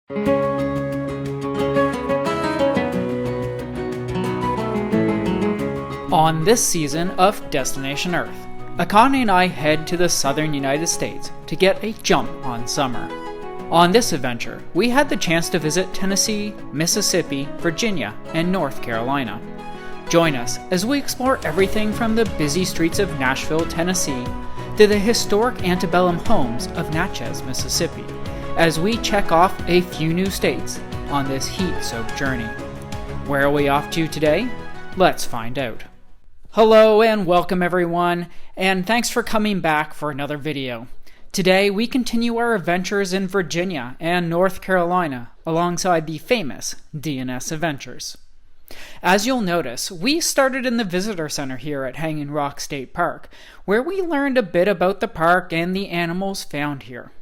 On this season of Destination Earth, Akane and I head to the southern United States to get a jump on summer. On this adventure, we had the chance to visit Tennessee, Mississippi, Virginia, and North Carolina. Join us as we explore everything from the busy streets of Nashville, Tennessee, to the historic antebellum homes of Natchez, Mississippi, as we check off a few new states on this heat-soaked journey. Where are we off to today? Let's find out. Hello and welcome everyone, and thanks for coming back for another video. Today we continue our adventures in Virginia and North Carolina alongside the famous D&S Adventures. As you'll notice, we started in the visitor center here at Hanging Rock State Park, where we learned a bit about the park and the animals found here.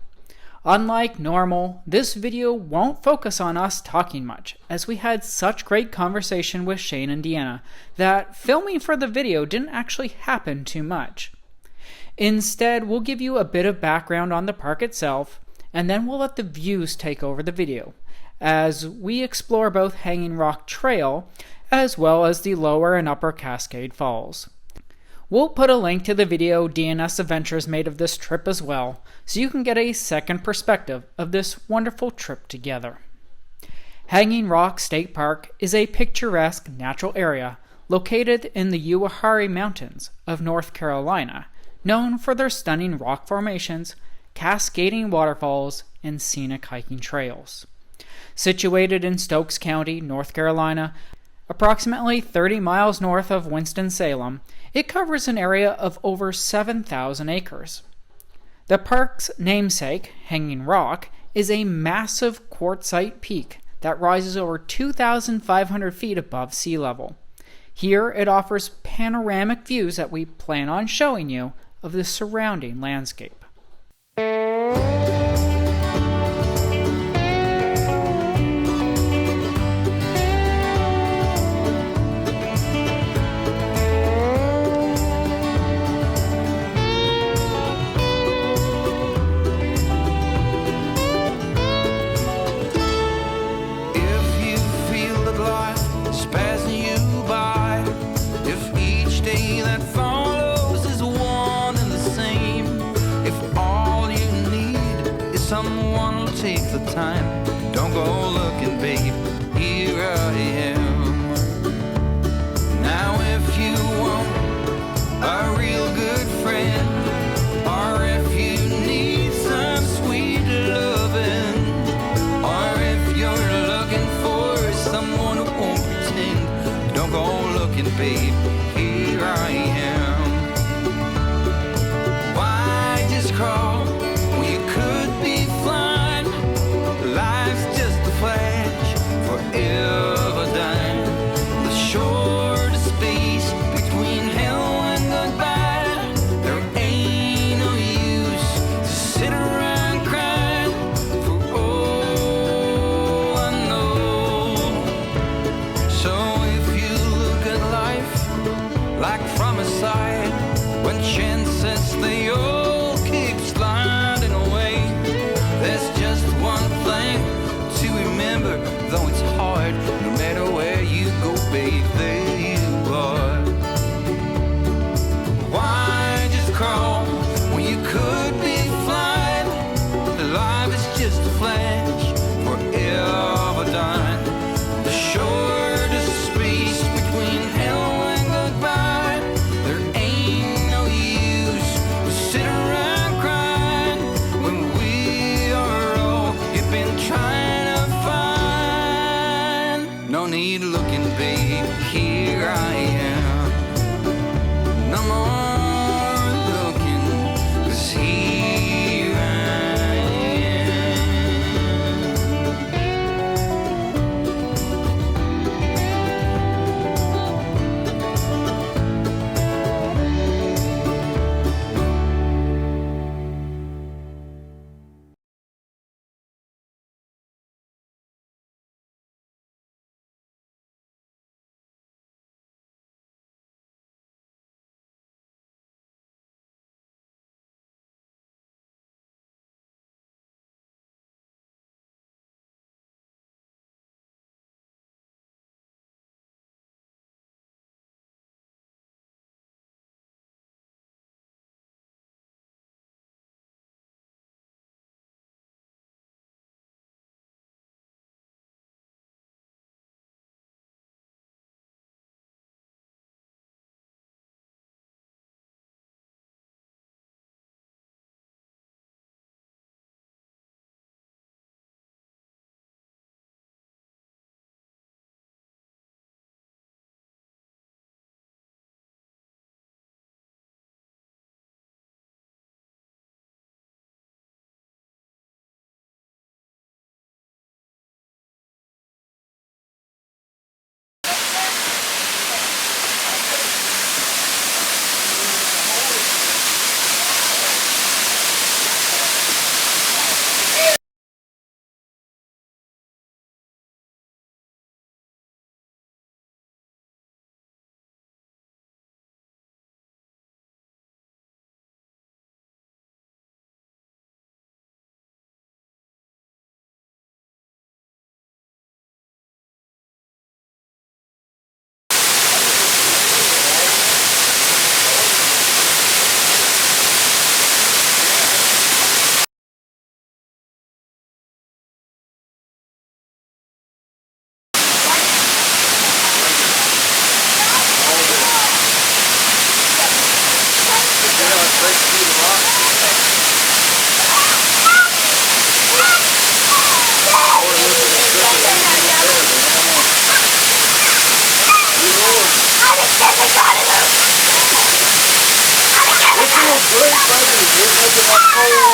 Unlike normal, this video won't focus on us talking much, as we had such great conversation with Shane and Deanna that filming for the video didn't actually happen too much. Instead, we'll give you a bit of background on the park itself, and then we'll let the views take over the video, as we explore both Hanging Rock Trail as well as the lower and upper Cascade Falls. We'll put a link to the video D&S Adventures made of this trip as well, so you can get a second perspective of this wonderful trip together. Hanging Rock State Park is a picturesque natural area located in the Uwharrie Mountains of North Carolina, known for their stunning rock formations, cascading waterfalls, and scenic hiking trails. Situated in Stokes County, North Carolina, approximately 30 miles north of Winston-Salem, it covers an area of over 7,000 acres. The park's namesake, Hanging Rock, is a massive quartzite peak that rises over 2,500 feet above sea level. Here it offers panoramic views that we plan on showing you of the surrounding landscape. Someone will take the time. Don't go looking, babe. Here I am. Now if you want a real good friend, or if you need some sweet loving, or if you're looking for someone who won't pretend, don't go looking, babe. Here I am. Why just crawl when you could be flying? Life's just a flash, forever dying. The shortest space between hell and goodbye. There ain't no use to sit around crying, for all I know. So if you look at life like from a side, when chances they all keep sliding away, there's just one thing to remember, though it's hard, no matter where you go, babe, there you are. Why just crawl when you could be flying? Life is just a flash, forever dying. The shortest space between hell and goodbye. There ain't no use to sit around crying when we are all you've been trying to find. No need looking, babe, here I am. No more looking at cold